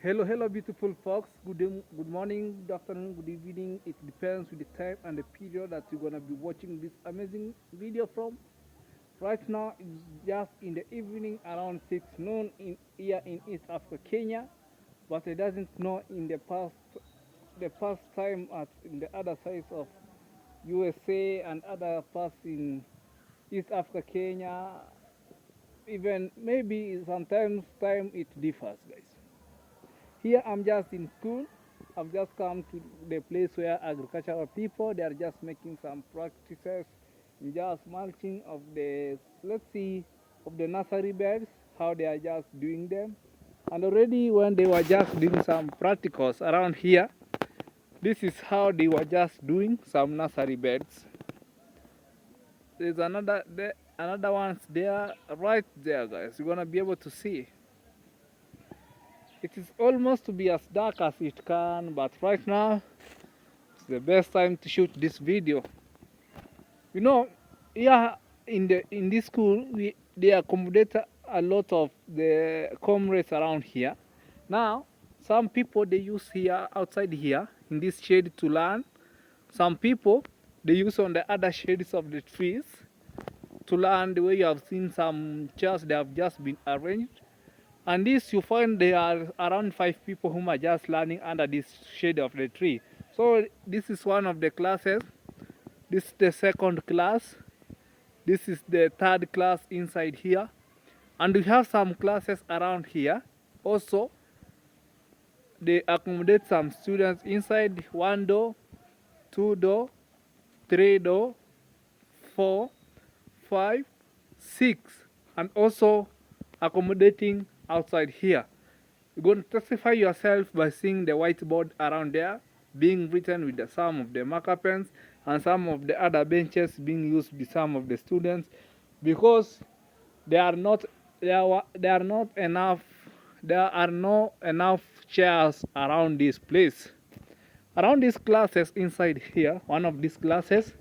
Hello, beautiful folks. Good morning, good afternoon, good evening. It depends with the time and the period that you're gonna be watching this amazing video from. Right now, it's just in the evening around 6 noon here in East Africa, Kenya. But it doesn't know in the past time at in the other sides of USA and other parts in East Africa, Kenya. Even maybe sometimes time it differs, guys. Here I'm just in school. I've just come to the place where agricultural people they are just making some practices in just mulching of the let's see of the nursery beds, how they are just doing them. And already when they were just doing some practicals around here, this is how they were just doing some nursery beds. There's another one's there right there, guys. You're gonna be able to see. It is almost to be as dark as it can, but right now it's the best time to shoot this video. You know, here in this school, they accommodate a lot of the comrades around here. Now, some people they use here outside here in this shade to learn. Some people they use on the other shades of the trees to learn the way you have seen some chairs they have just been arranged. And this you find there are around 5 people whom are just learning under this shade of the tree. So this is one of the classes. This is the second class. This is the third class inside here. And we have some classes around here. Also, they accommodate some students inside 1 door, 2 door, 3 door, 4, 5, 6, and also accommodating outside here. You're going to testify yourself by seeing the whiteboard around there being written with some of the marker pens and some of the other benches being used by some of the students because there are not enough there are no enough chairs around this place. Around these classes inside here, one of these classes,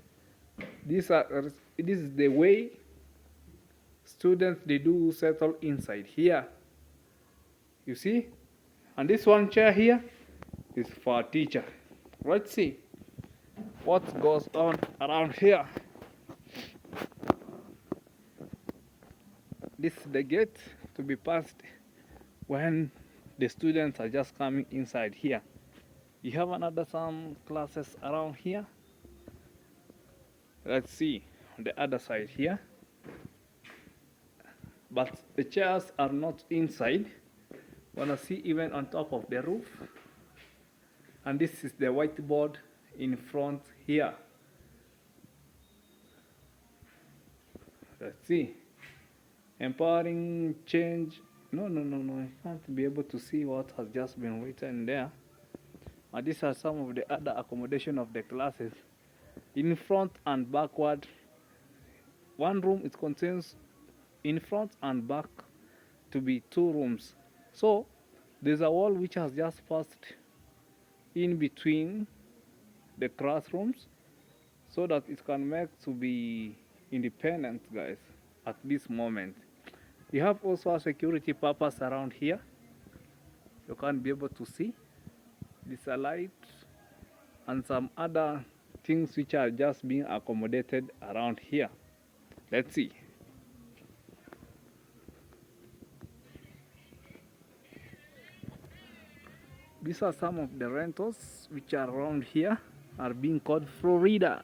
this is the way students they do settle inside here. You see? And this one chair here is for a teacher. Let's see what goes on around here. This is the gate to be passed when the students are just coming inside here. You have another some classes around here. Let's see on the other side here. But the chairs are not inside. Wanna see even on top of the roof. And this is the whiteboard in front here. Let's see. Empowering change. No. I can't be able to see what has just been written there. And these are some of the other accommodation of the classes. In front and backward. One room it contains in front and back to be 2 rooms. So there's a wall which has just passed in between the classrooms so that it can make to be independent, guys, at this moment. You have also a security purpose around here. You can be able to see this a light and some other things which are just being accommodated around here. Let's see. These are some of the rentals which are around here are being called Florida.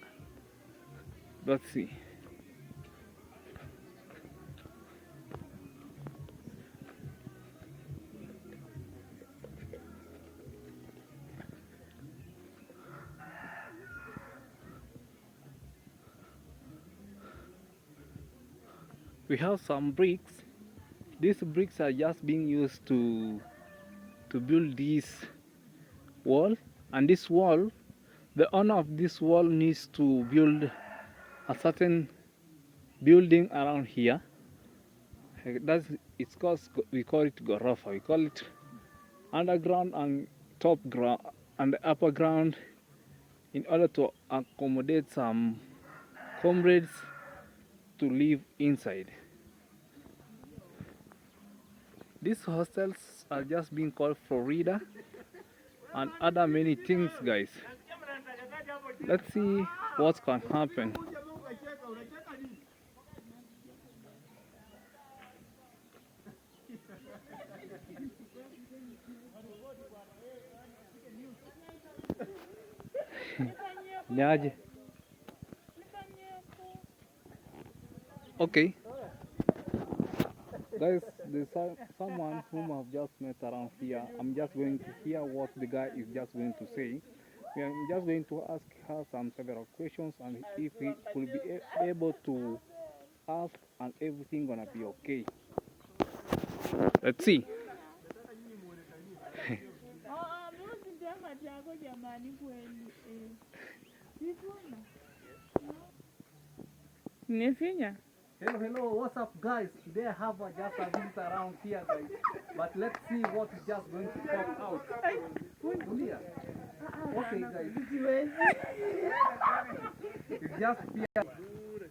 Let's see. We have some bricks. These bricks are just being used to build this wall, and this wall, the owner of this wall needs to build a certain building around here. We call it gorofa. We call it underground and top ground and the upper ground in order to accommodate some comrades to live inside. These hostels are just being called Florida and other many things, guys. Let's see what can happen. Nyaje. Okay, guys, there's someone whom I've just met around here. I'm just going to hear what the guy is just going to say. I'm just going to ask her some several questions, and if he will be able to ask, and everything gonna be okay. Let's see. Nimefinya. Hello, what's up, guys? Today I have just a visit around here, guys. But let's see what is just going to pop out. Julia. Okay, guys. It's just here.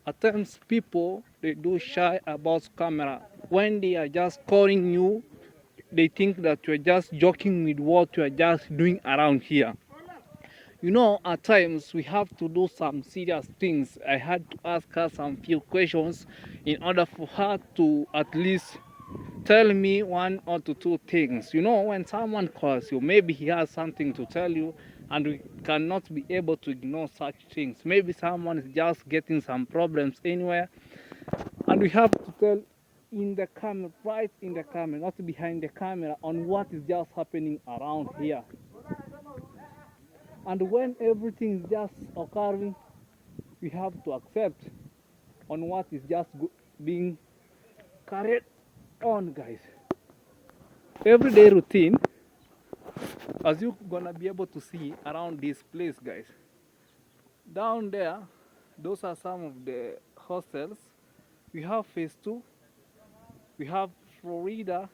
At times, people they do shy about camera. When they are just calling you, they think that you're just joking with what you are just doing around here. You know, at times we have to do some serious things. I had to ask her some few questions in order for her to at least tell me one or two things. You know, when someone calls you, maybe he has something to tell you, and we cannot be able to ignore such things. Maybe someone is just getting some problems anywhere, and we have to tell in the camera, right in the camera, not behind the camera, on what is just happening around here. And when everything is just occurring, we have to accept on what is just being carried on, guys. Everyday routine, as you're gonna be able to see around this place, guys. Down there, those are some of the hostels. We have phase 2, we have Florida,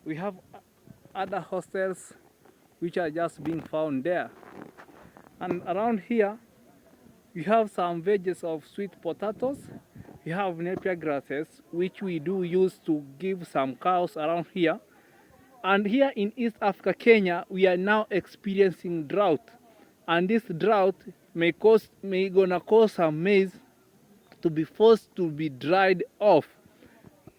we have other hostels which are just being found there. And around here, we have some veggies of sweet potatoes. We have napier grasses, which we do use to give some cows around here. And here in East Africa, Kenya, we are now experiencing drought. And this drought may gonna cause some maize to be forced to be dried off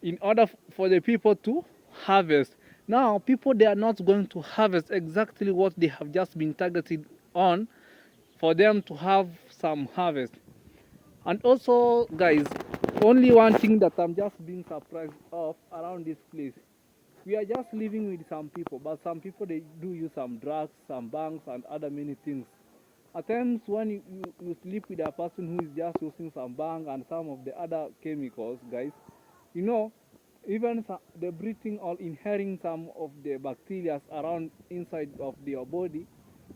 in order for the people to harvest. Now, people, they are not going to harvest exactly what they have just been targeted on for them to have some harvest. And also, guys, only one thing that I'm just being surprised of around this place, we are just living with some people, but some people, they do use some drugs, some banks, and other many things. At times when you sleep with a person who is just using some bang and some of the other chemicals, guys, you know, even the breathing or inhaling some of the bacteria around inside of your body,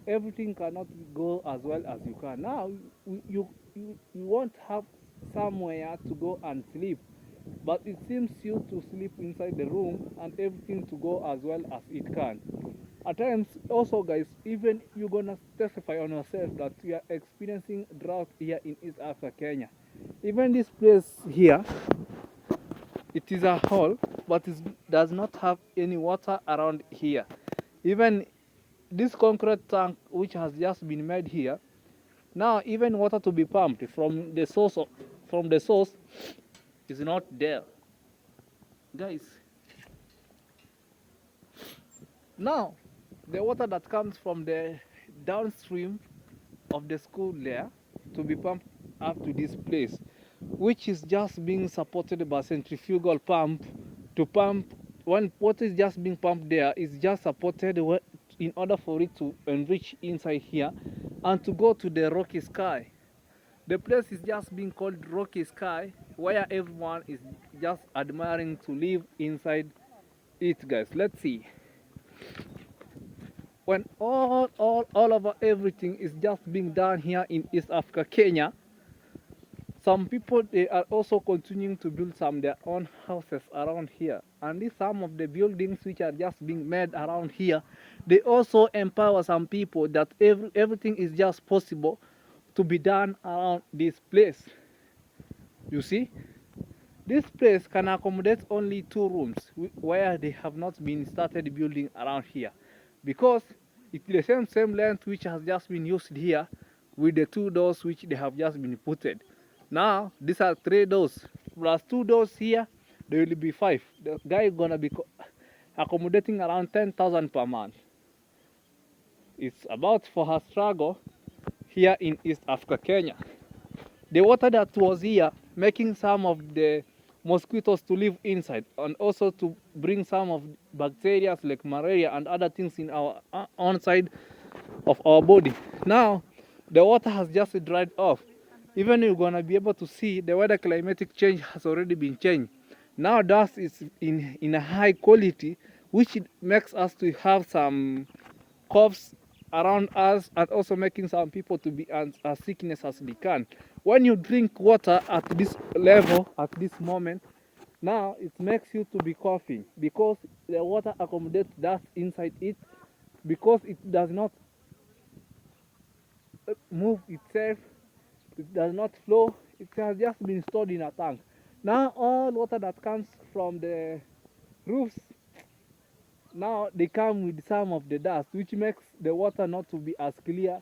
everything cannot go as well as you can. Now, you won't have somewhere to go and sleep, but it seems you to sleep inside the room and everything to go as well as it can. At times, also, guys, even you're gonna testify on yourself that we are experiencing drought here in East Africa, Kenya. Even this place here, it is a hole, but it does not have any water around here. Even this concrete tank, which has just been made here, now even water to be pumped from the source is not there, guys. Now, the water that comes from the downstream of the school there to be pumped up to this place, which is just being supported by centrifugal pump to pump. When water is just being pumped there, is just supported in order for it to enrich inside here and to go to the Rocky Sky. The place is just being called Rocky Sky, where everyone is just admiring to live inside it, guys. Let's see. When all over everything is just being done here in East Africa, Kenya, some people, they are also continuing to build some their own houses around here. And these some of the buildings which are just being made around here, they also empower some people that everything is just possible to be done around this place. You see? This place can accommodate only 2 rooms where they have not been started building around here, because it's the same length which has just been used here with the 2 doors which they have just been putted. Now these are 3 doors plus 2 doors here. There will be 5. The guy is gonna be accommodating around 10,000 per month. It's about for her struggle here in East Africa, Kenya. The water that was here making some of the mosquitoes to live inside, and also to bring some of bacteria like malaria and other things in our on side of our body. Now the water has just dried off. Even you're gonna be able to see the weather climatic change has already been changed. Now dust is in a high quality, which makes us to have some coughs around us, and also making some people to be as sickness as they can. When you drink water at this level, at this moment, now it makes you to be coughing, because the water accommodates dust inside it, because it does not move itself, it does not flow, it has just been stored in a tank. Now all water that comes from the roofs, now they come with some of the dust, which makes the water not to be as clear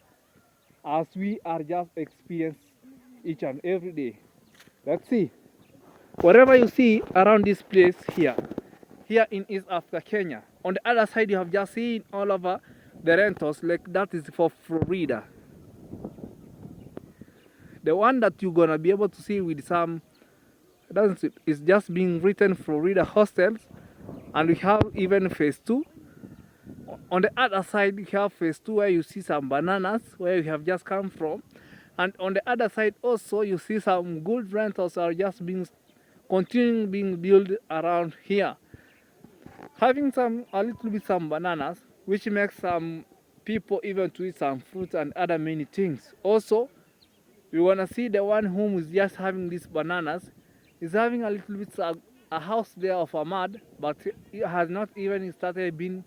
as we are just experience each and every day. Let's see. Whatever you see around this place here in East Africa, Kenya. On the other side, you have just seen all over the rentals, like that is for Florida. The one that you're gonna be able to see with some, doesn't it, is just being written Florida hostels, and we have even phase 2. On the other side, you have phase 2 where you see some bananas where you have just come from, and on the other side also you see some good rentals are just being continuing being built around here, having some a little bit some bananas, which makes some people even to eat some fruit and other many things. Also, we wanna see the one whom is just having these bananas is having a little bit a house there of a mud, but it has not even started been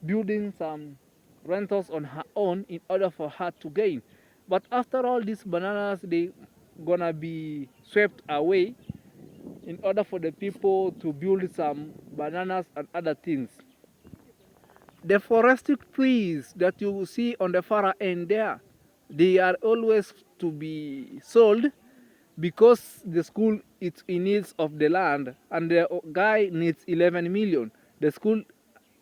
building some rentals on her own in order for her to gain. But after all, these bananas they gonna be swept away in order for the people to build some bananas and other things. The forested trees that you will see on the far end there, they are always to be sold, because the school is in needs of the land, and the guy needs 11 million. The school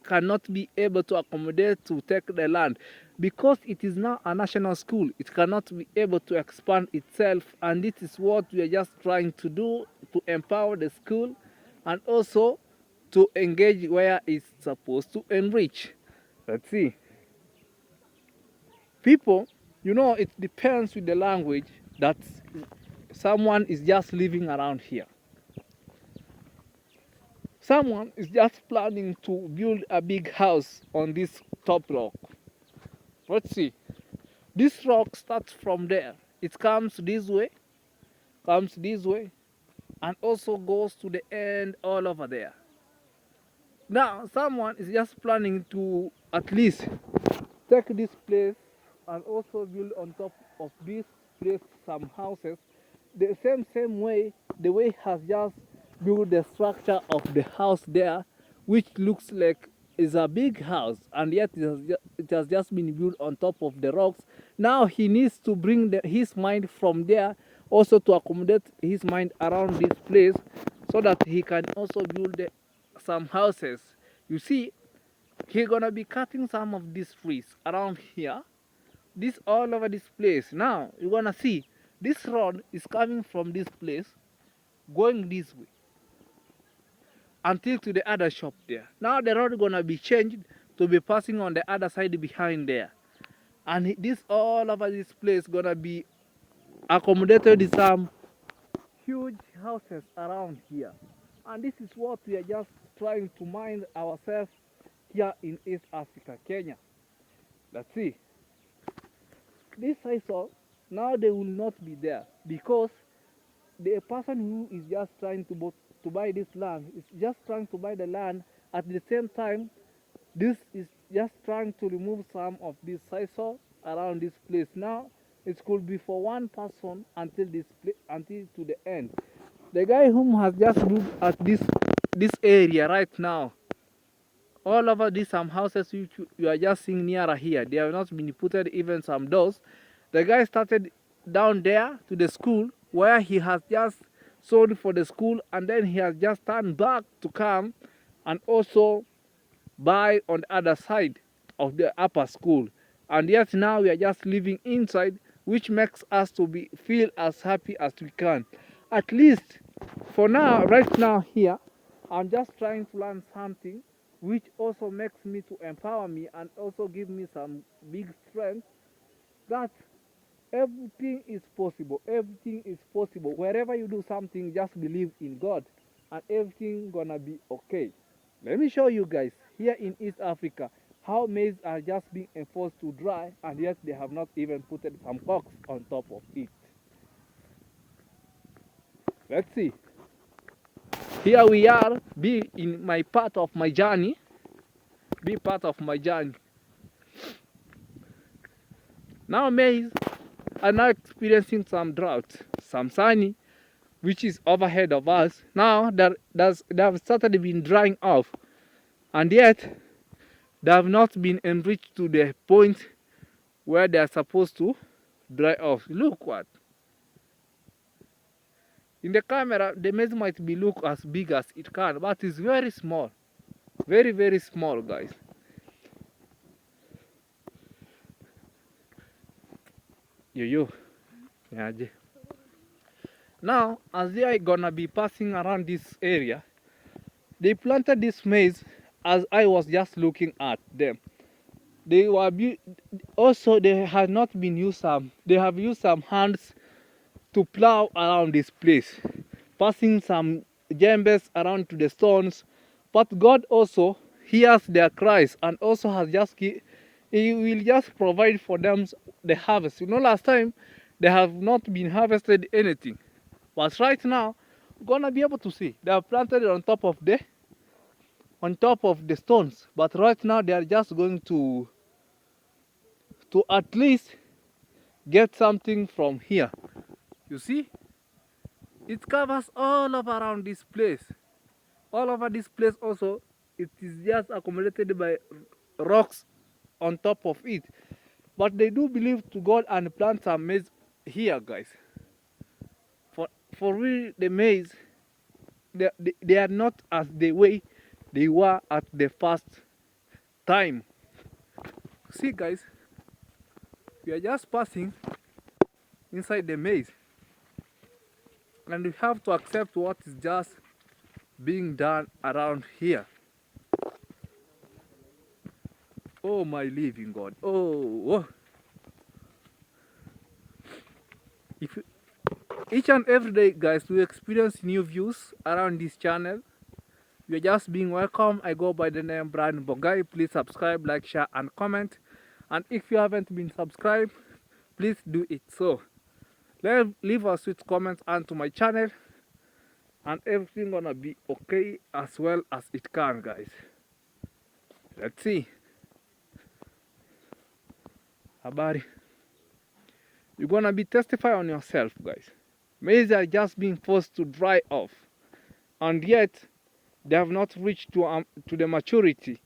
cannot be able to accommodate to take the land, because it is now a national school. It cannot be able to expand itself, and this is what we are just trying to do, to empower the school and also to engage where it's supposed to enrich. Let's see. People, it depends with the language that someone is just living around here. Someone is just planning to build a big house on this top rock. Let's see. This rock starts from there. It comes this way, and also goes to the end all over there. Now, someone is just planning to at least take this place and also build on top of this place some houses. The same way, the way has just built the structure of the house there, which looks like is a big house, and yet it has just been built on top of the rocks. Now he needs to bring his mind from there also to accommodate his mind around this place, so that he can also build some houses. You see, he's gonna be cutting some of these trees around here, this all over this place. Now you're gonna see this road is coming from this place, going this way until to the other shop there. Now the road is gonna be changed to be passing on the other side behind there, and this all over this place gonna be accommodated in some huge houses around here. And this is what we are just trying to mind ourselves here in East Africa, Kenya. Let's see. This sisal, now they will not be there, because the person who is just trying to buy this land is just trying to buy the land. At the same time, this is just trying to remove some of this sisal around this place. Now it could be for one person until to the end. The guy whom has just moved at this area right now. All over these some houses you are just seeing nearer here. They have not been putted even some doors. The guy started down there to the school where he has just sold for the school, and then he has just turned back to come and also buy on the other side of the upper school. And yet now we are just living inside, which makes us to feel as happy as we can. At least for now, right now here, I'm just trying to learn something which also makes me to empower me and also give me some big strength that everything is possible. Everything is possible. Wherever you do something, just believe in God and everything gonna be okay. Let me show you guys here in East Africa how maize are just being enforced to dry, and yet they have not even put some cocks on top of it. Let's see. Here we are, be in my part of my journey. Be part of my journey. Now maize are now experiencing some drought, some sunny, which is overhead of us. Now they have started been drying off, and yet they have not been enriched to the point where they are supposed to dry off. Look what. In the camera, the maize might be look as big as it can, but it's very small. Very, very small, guys. Yo. Yeah. Now, as they are gonna be passing around this area, they planted this maize as I was just looking at them. They were also they have not been used they have used some hands to plow around this place, passing some jembes around to the stones. But God also hears their cries and also has just He will just provide for them the harvest. You know, last time they have not been harvested anything, but right now we're gonna be able to see they are planted on top of the stones. But right now they are just going to at least get something from here. You see, it covers all over around this place. All over this place also, it is just accumulated by rocks on top of it. But they do believe to God and plant some maize here, guys. For real, the maize, they are not as the way they were at the first time. See, guys, we are just passing inside the maize, and we have to accept what is just being done around here. Oh my living God. Oh. If each and every day, guys, we experience new views around this channel. You're just being welcome. I go by the name Brian Bogai. Please subscribe, like, share, and comment. And if you haven't been subscribed, please do it so. Leave a sweet comment onto my channel, and everything gonna be okay as well as it can, guys. Let's see. Habari. You're gonna be testify on yourself, guys. Maize are just being forced to dry off, and yet they have not reached to the maturity.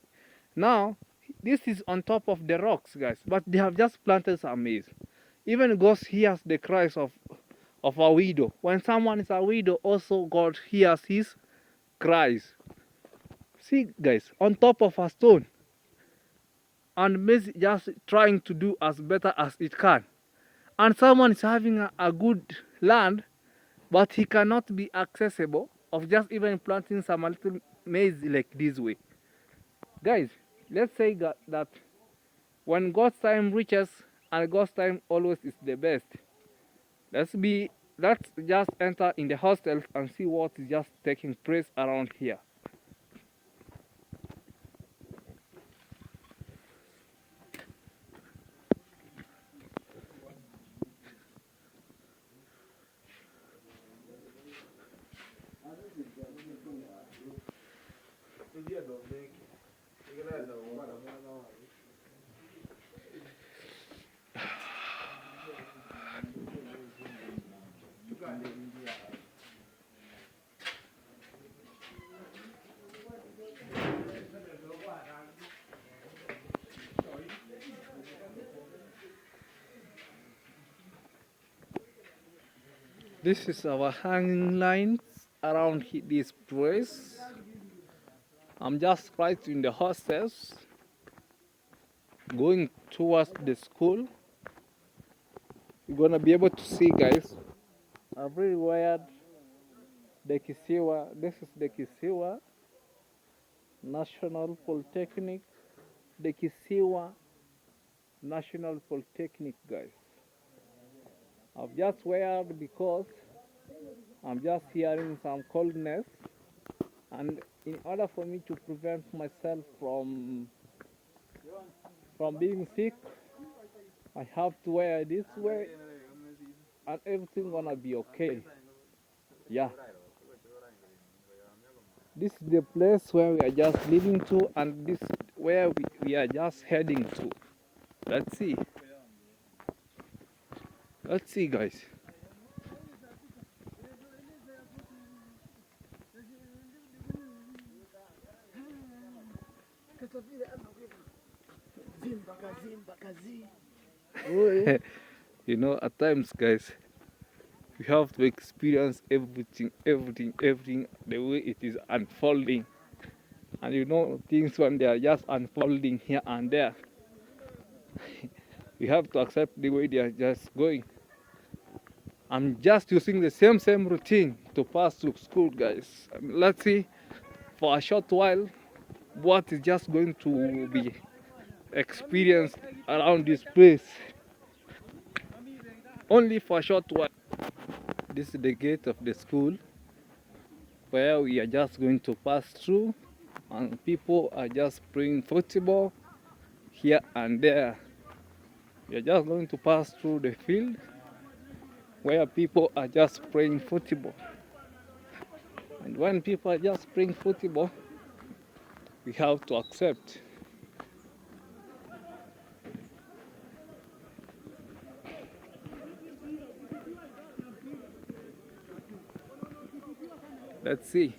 Now, this is on top of the rocks, guys, but they have just planted some maize. Even God hears the cries of a widow. When someone is a widow, also God hears his cries. See, guys, on top of a stone, and maize just trying to do as better as it can. And someone is having a good land, but he cannot be accessible of just even planting some little maize like this way. Guys, let's say that when God's time reaches, and God's time always is the best. Let's just enter in the hostels and see what is just taking place around here. This is our hanging lines around this place. I'm just right in the hostels going towards the school. You're gonna be able to see, guys. I've really wired the Kisiwa. This is the Kisiwa National Polytechnic. The Kisiwa National Polytechnic, guys. I've just wired because I'm just hearing some coldness, and in order for me to prevent myself from being sick, I have to wear this way, and everything gonna be okay. Yeah. This is the place where we are just leaving to, and this is where we are just heading to. Let's see. Let's see, guys. You know, at times, guys, we have to experience everything the way it is unfolding. And you know, things when they are just unfolding here and there, we have to accept the way they are just going. I'm just using the same routine to pass to school, guys. Let's see for a short while what is just going to be experienced around this place. Only for a short while. This is the gate of the school where we are just going to pass through, and people are just playing football here and there. We are just going to pass through the field where people are just playing football. And when people are just playing football, we have to accept. Let's see.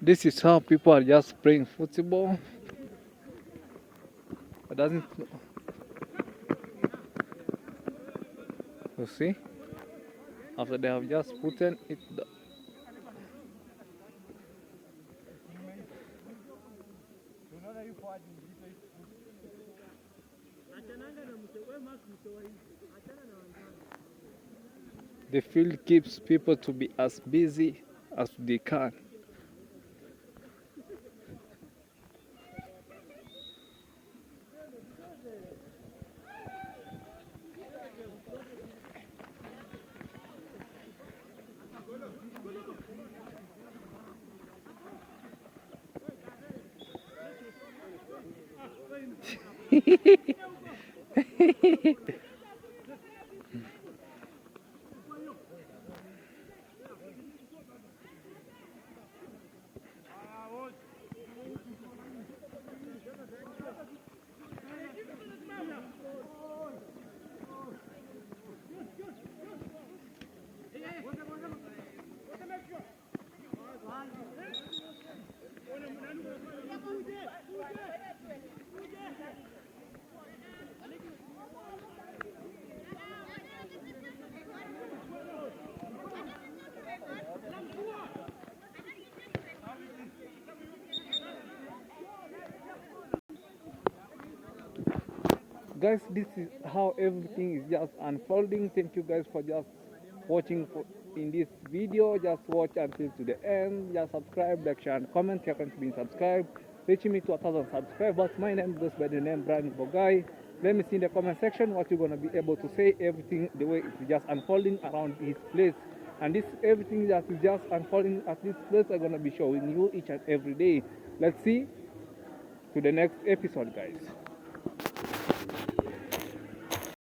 This is how people are just playing football. It doesn't. You see? After they have just put in it. The field keeps people to be as busy as they can. guys, this is how everything is just unfolding. Thank you guys for just watching in this video. Just watch until to the end. Just subscribe, like, share, and comment. If you haven't been subscribed, reaching me to 1,000 subscribers. My name goes by the name Brian Bogai. Let me see in the comment section what you're gonna be able to say. Everything the way it's just unfolding around his place, and this everything that is just unfolding at this place are gonna be showing you each and every day. Let's see to the next episode, guys.